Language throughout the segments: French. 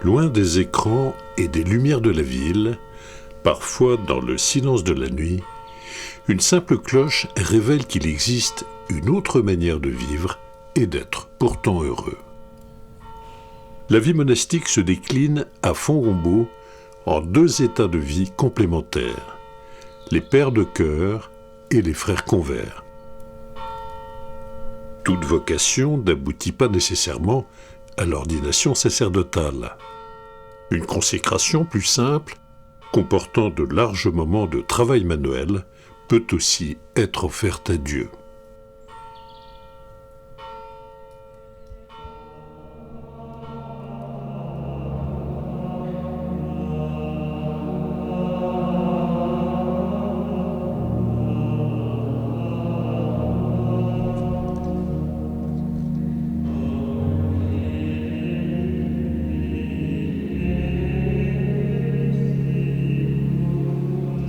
Loin des écrans et des lumières de la ville, parfois dans le silence de la nuit, une simple cloche révèle qu'il existe une autre manière de vivre et d'être pourtant heureux. La vie monastique se décline à Font-Rombault en deux états de vie complémentaires, les pères de chœur et les frères convers. Toute vocation n'aboutit pas nécessairement à l'ordination sacerdotale. Une consécration plus simple, comportant de larges moments de travail manuel, peut aussi être offerte à Dieu.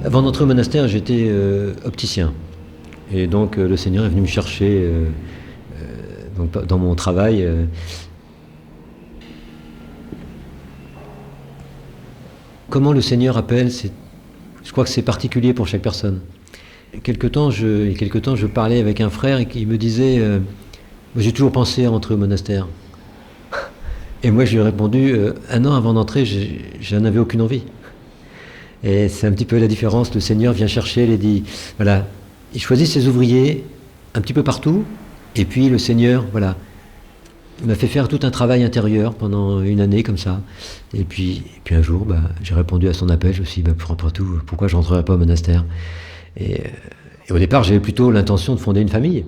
Avant d'entrer au monastère, j'étais opticien. Et donc le Seigneur est venu me chercher donc, dans mon travail. Comment le Seigneur appelle, je crois que c'est particulier pour chaque personne. Il y a quelque temps, je parlais avec un frère et qui me disait j'ai toujours pensé à rentrer au monastère. Et moi je lui ai répondu un an avant d'entrer, j'en avais aucune envie. Et c'est un petit peu la différence. Le Seigneur vient chercher, il dit, voilà, il choisit ses ouvriers un petit peu partout, et puis le Seigneur, voilà, il m'a fait faire tout un travail intérieur pendant une année comme ça. Et puis un jour, j'ai répondu à son appel, je me suis dit, après tout, pourquoi je rentrerais pas au monastère ? Et au départ, j'avais plutôt l'intention de fonder une famille,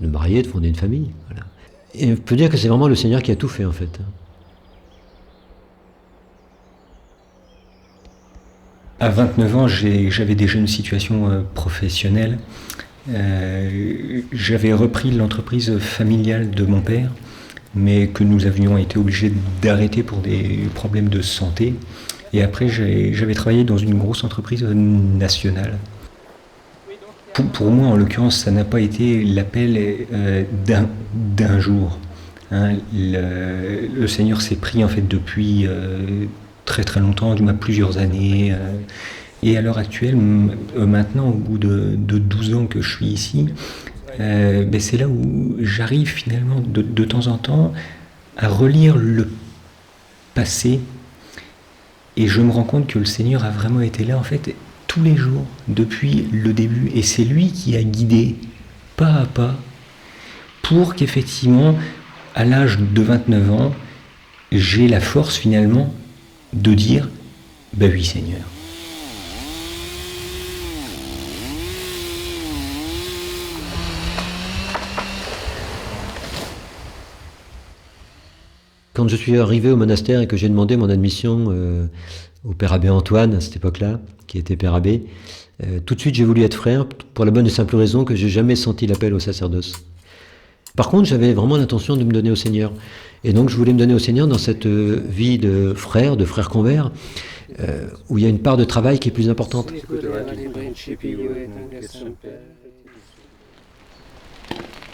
de me marier, de fonder une famille. Voilà. Et on peut dire que c'est vraiment le Seigneur qui a tout fait en fait. À 29 ans, j'avais déjà une situation professionnelle. J'avais repris l'entreprise familiale de mon père, mais que nous avions été obligés d'arrêter pour des problèmes de santé. Et après, j'avais travaillé dans une grosse entreprise nationale. Pour moi, en l'occurrence, ça n'a pas été l'appel d'un jour. Hein. Le Seigneur s'est pris en fait depuis très très longtemps, plusieurs années. Et à l'heure actuelle, maintenant, au bout de 12 ans que je suis ici, c'est là où j'arrive finalement de temps en temps à relire le passé. Et je me rends compte que le Seigneur a vraiment été là, en fait, tous les jours, depuis le début. Et c'est lui qui a guidé, pas à pas, pour qu'effectivement, à l'âge de 29 ans, j'ai la force finalement de dire « oui Seigneur ». Quand je suis arrivé au monastère et que j'ai demandé mon admission au Père Abbé Antoine, à cette époque-là, qui était Père Abbé, tout de suite j'ai voulu être frère, pour la bonne et simple raison que j'ai jamais senti l'appel au sacerdoce. Par contre, j'avais vraiment l'intention de me donner au Seigneur. Et donc je voulais me donner au Seigneur dans cette vie de frère convers, où il y a une part de travail qui est plus importante.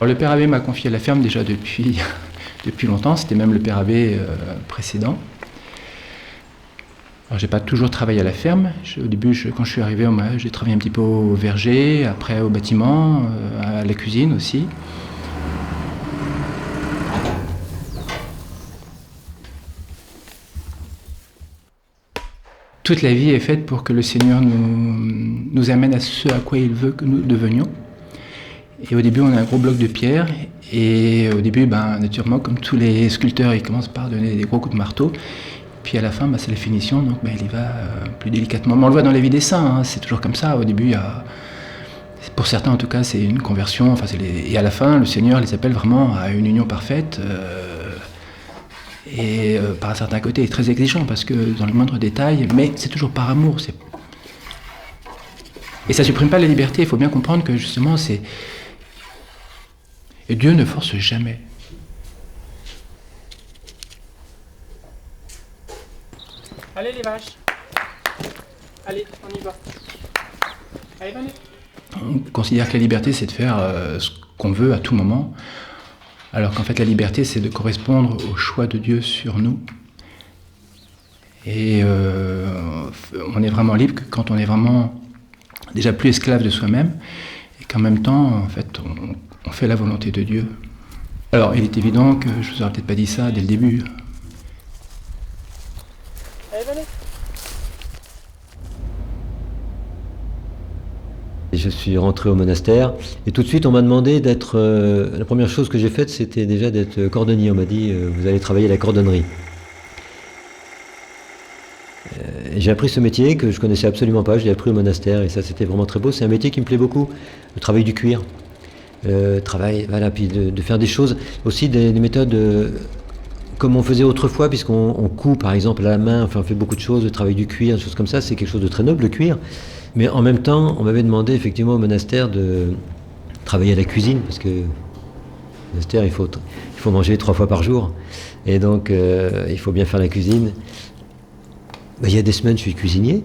Alors, le Père Abbé m'a confié la ferme déjà depuis longtemps, c'était même le Père Abbé précédent. Alors j'ai pas toujours travaillé à la ferme. Au début, quand je suis arrivé, j'ai travaillé un petit peu au verger, après au bâtiment, à la cuisine aussi. Toute la vie est faite pour que le Seigneur nous amène à ce à quoi il veut que nous devenions. Et au début, on a un gros bloc de pierre. Et au début, naturellement, comme tous les sculpteurs, ils commencent par donner des gros coups de marteau. Puis à la fin, c'est la finition, donc il y va plus délicatement. Mais on le voit dans les vies des saints, hein, c'est toujours comme ça. Au début, pour certains en tout cas, c'est une conversion. Et à la fin, le Seigneur les appelle vraiment à une union parfaite. Et par un certain côté, il est très exigeant parce que dans le moindre détail, mais c'est toujours par amour. Et ça ne supprime pas la liberté. Il faut bien comprendre que justement, et Dieu ne force jamais. Allez les vaches. Allez, on y va. Allez, venez. On considère que la liberté, c'est de faire ce qu'on veut à tout moment. Alors qu'en fait, la liberté, c'est de correspondre au choix de Dieu sur nous. Et on est vraiment libre que quand on est vraiment déjà plus esclave de soi-même, et qu'en même temps, en fait, on fait la volonté de Dieu. Alors, il est évident que je vous aurais peut-être pas dit ça dès le début. Allez, venez. Et je suis rentré au monastère et tout de suite on m'a demandé d'être... la première chose que j'ai faite c'était déjà d'être cordonnier. On m'a dit vous allez travailler à la cordonnerie. Et j'ai appris ce métier que je connaissais absolument pas, je l'ai appris au monastère et ça c'était vraiment très beau. C'est un métier qui me plaît beaucoup, le travail du cuir. Travail, voilà, puis de faire des choses, aussi des méthodes comme on faisait autrefois, puisqu'on coud par exemple à la main, enfin on fait beaucoup de choses, le travail du cuir, des choses comme ça, c'est quelque chose de très noble le cuir. Mais en même temps, on m'avait demandé effectivement au monastère de travailler à la cuisine, parce que au monastère il faut manger 3 fois par jour, et donc il faut bien faire la cuisine. Ben, il y a des semaines je suis cuisinier,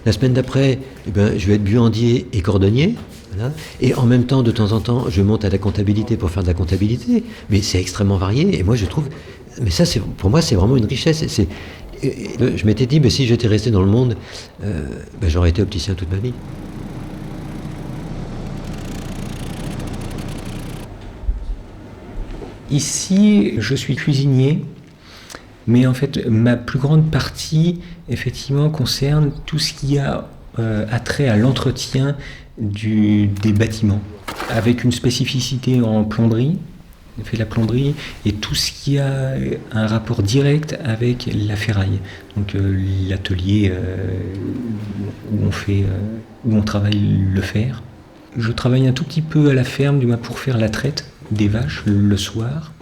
la semaine d'après je vais être buandier et cordonnier. Voilà. Et en même temps, de temps en temps, je monte à la comptabilité pour faire de la comptabilité. Mais c'est extrêmement varié. Et moi, je trouve... Mais ça, pour moi, c'est vraiment une richesse. Je m'étais dit, mais si j'étais resté dans le monde, j'aurais été opticien toute ma vie. Ici, je suis cuisinier. Mais en fait, ma plus grande partie, effectivement, concerne tout ce qui a attrait à l'entretien des bâtiments, avec une spécificité en plomberie, on fait la plomberie, et tout ce qui a un rapport direct avec la ferraille, donc l'atelier où on travaille le fer. Je travaille un tout petit peu à la ferme, du moins pour faire la traite des vaches le soir,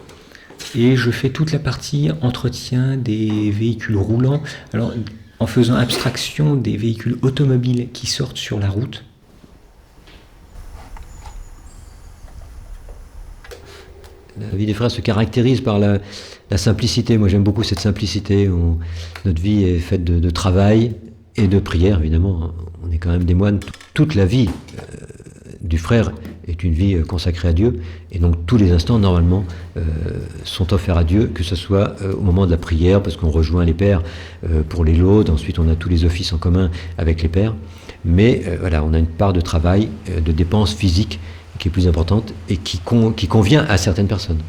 et je fais toute la partie entretien des véhicules roulants, alors en faisant abstraction des véhicules automobiles qui sortent sur la route. La vie des frères se caractérise par la simplicité. Moi, j'aime beaucoup cette simplicité. Notre vie est faite de travail et de prière, évidemment. On est quand même des moines. Toute la vie du frère est une vie consacrée à Dieu. Et donc, tous les instants, normalement, sont offerts à Dieu, que ce soit au moment de la prière, parce qu'on rejoint les pères pour les laudes. Ensuite, on a tous les offices en commun avec les pères. Mais voilà, on a une part de travail, de dépenses physiques, qui est plus importante et qui convient à certaines personnes.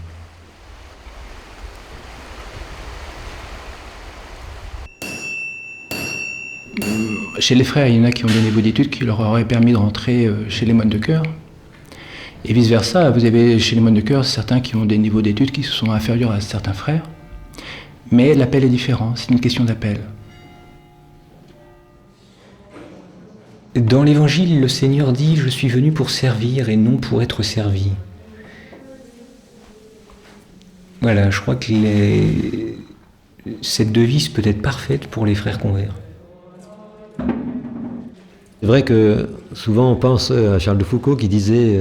Chez les frères, il y en a qui ont des niveaux d'études qui leur auraient permis de rentrer chez les moines de cœur. Et vice-versa, vous avez chez les moines de cœur certains qui ont des niveaux d'études qui sont inférieurs à certains frères. Mais l'appel est différent, c'est une question d'appel. Dans l'Évangile, le Seigneur dit « Je suis venu pour servir et non pour être servi ». Voilà, je crois que cette devise peut être parfaite pour les frères convers. C'est vrai que souvent on pense à Charles de Foucault qui disait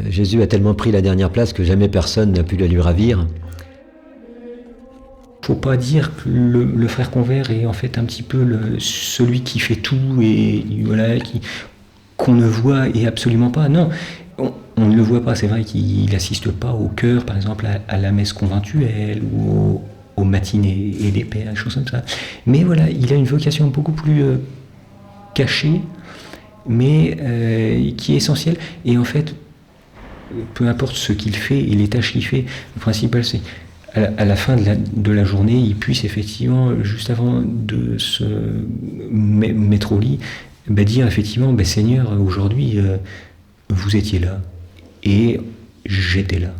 Jésus a tellement pris la dernière place que jamais personne n'a pu la lui ravir. Faut pas dire que le frère convers est en fait un petit peu celui qui fait tout et voilà, qu'on ne voit et absolument pas. Non, on ne le voit pas. C'est vrai qu'il n'assiste pas au chœur, par exemple, à la messe conventuelle ou aux matinées et des pères, des choses comme ça. Mais voilà, il a une vocation beaucoup plus cachée, mais qui est essentielle. Et en fait, peu importe ce qu'il fait et les tâches qu'il fait, le principal c'est à la fin de la journée, il puisse effectivement, juste avant de se mettre au lit, dire effectivement, Seigneur, aujourd'hui, vous étiez là, et j'étais là.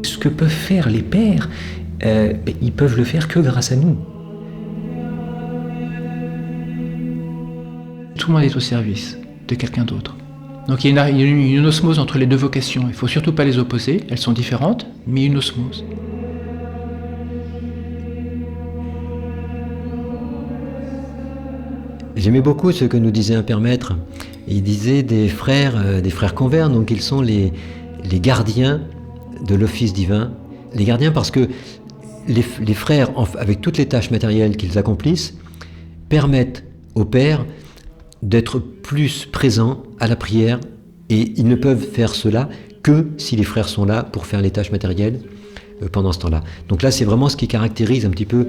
Ce que peuvent faire les pères, ils peuvent le faire que grâce à nous. Tout le monde est au service de quelqu'un d'autre. Donc il y a une osmose entre les deux vocations. Il ne faut surtout pas les opposer, elles sont différentes, mais une osmose. J'aimais beaucoup ce que nous disait un père maître. Il disait des frères convers, donc ils sont les gardiens de l'office divin. Les gardiens parce que les frères, avec toutes les tâches matérielles qu'ils accomplissent, permettent au père d'être plus présent à la prière, et ils ne peuvent faire cela que si les frères sont là pour faire les tâches matérielles pendant ce temps-là. Donc là, c'est vraiment ce qui caractérise un petit peu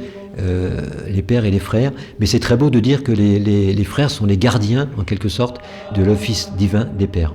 les pères et les frères, mais c'est très beau de dire que les frères sont les gardiens, en quelque sorte, de l'office divin des pères.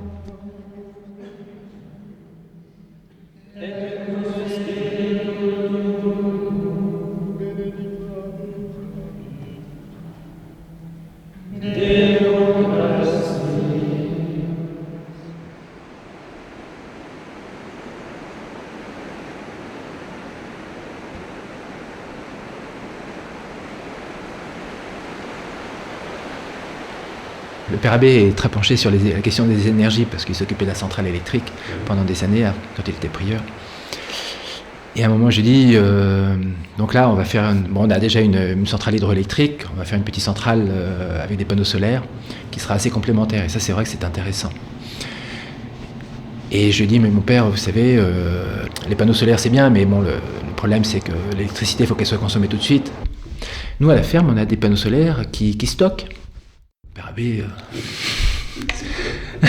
Le père Abbé est très penché sur la question des énergies parce qu'il s'occupait de la centrale électrique pendant des années quand il était prieur. Et à un moment, je dis, donc là, on va faire, on a déjà une centrale hydroélectrique, on va faire une petite centrale avec des panneaux solaires qui sera assez complémentaire. Et ça, c'est vrai que c'est intéressant. Et je dis, mais mon père, vous savez, les panneaux solaires, c'est bien, mais bon, le problème, c'est que l'électricité, il faut qu'elle soit consommée tout de suite. Nous, à la ferme, on a des panneaux solaires qui stockent. Père Abbé,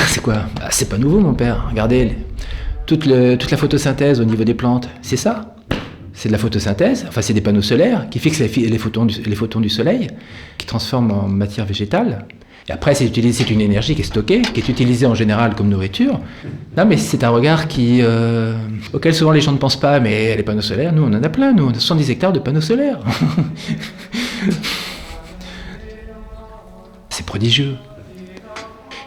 c'est quoi? Bah, c'est pas nouveau, mon père. Regardez, toute la photosynthèse au niveau des plantes, c'est ça. C'est de la photosynthèse, enfin c'est des panneaux solaires qui fixent les photons du soleil, qui transforment en matière végétale. Et après, c'est une énergie qui est stockée, qui est utilisée en général comme nourriture. Non, mais c'est un regard auquel souvent les gens ne pensent pas, mais les panneaux solaires, nous, on en a plein, nous, on a 70 hectares de panneaux solaires. C'est prodigieux.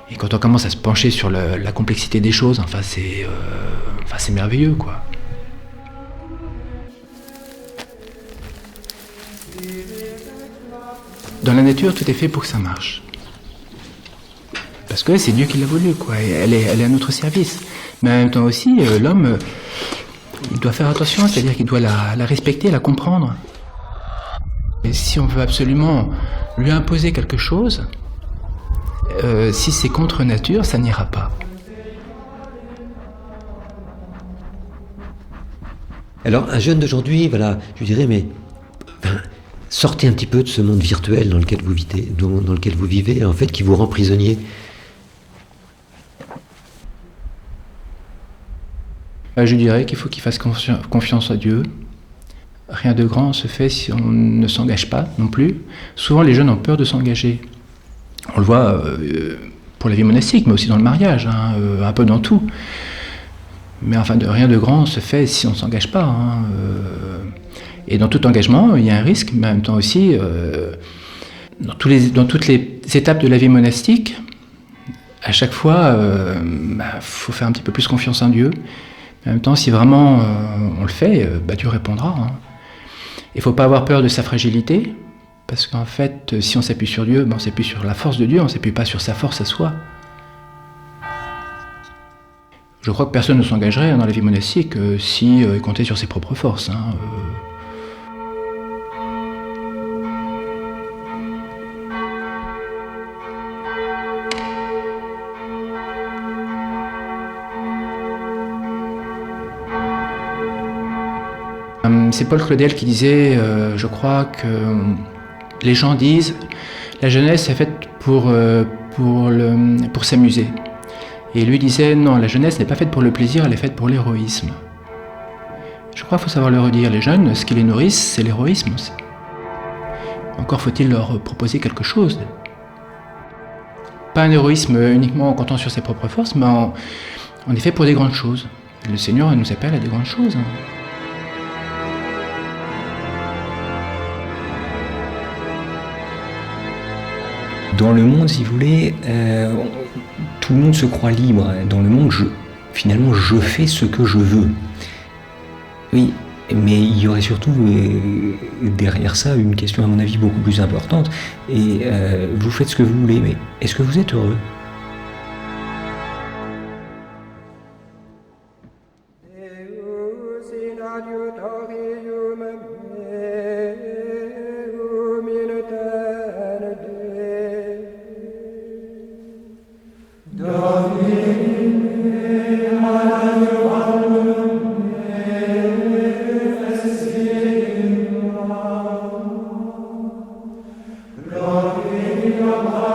Et quand on commence à se pencher sur la complexité des choses, enfin, c'est merveilleux, quoi. Dans la nature, tout est fait pour que ça marche. Parce que c'est Dieu qui l'a voulu, quoi. Et elle est à notre service. Mais en même temps aussi, l'homme, il doit faire attention, c'est-à-dire qu'il doit la respecter, la comprendre. Et si on veut absolument lui imposer quelque chose, si c'est contre nature, ça n'ira pas. Alors, un jeune d'aujourd'hui, voilà, je dirais, mais sortez un petit peu de ce monde virtuel dans lequel vous vivez, en fait, qui vous rend prisonnier. Je dirais qu'il faut qu'il fasse confiance à Dieu. Rien de grand se fait si on ne s'engage pas non plus. Souvent, les jeunes ont peur de s'engager. On le voit pour la vie monastique, mais aussi dans le mariage, hein, un peu dans tout. Mais enfin, rien de grand se fait si on ne s'engage pas. Hein, et dans tout engagement, il y a un risque, mais en même temps aussi, dans toutes les étapes de la vie monastique, à chaque fois, faut faire un petit peu plus confiance en Dieu. Mais en même temps, si vraiment on le fait, Dieu répondra. Hein. Il ne faut pas avoir peur de sa fragilité, parce qu'en fait, si on s'appuie sur Dieu, on s'appuie sur la force de Dieu, on ne s'appuie pas sur sa force à soi. Je crois que personne ne s'engagerait dans la vie monastique si il comptait sur ses propres forces. Hein, C'est Paul Claudel qui disait, je crois que les gens disent, la jeunesse est faite pour s'amuser. Et lui disait, non, la jeunesse n'est pas faite pour le plaisir, elle est faite pour l'héroïsme. Je crois qu'il faut savoir le redire, les jeunes, ce qui les nourrissent, c'est l'héroïsme aussi. Encore faut-il leur proposer quelque chose. Pas un héroïsme uniquement en comptant sur ses propres forces, mais on est fait pour des grandes choses. Le Seigneur nous appelle à des grandes choses. Hein. Dans le monde, si vous voulez, tout le monde se croit libre. Dans le monde, finalement, je fais ce que je veux. Oui, mais il y aurait surtout derrière ça une question, à mon avis, beaucoup plus importante. Et vous faites ce que vous voulez, mais est-ce que vous êtes heureux ? Seigneur,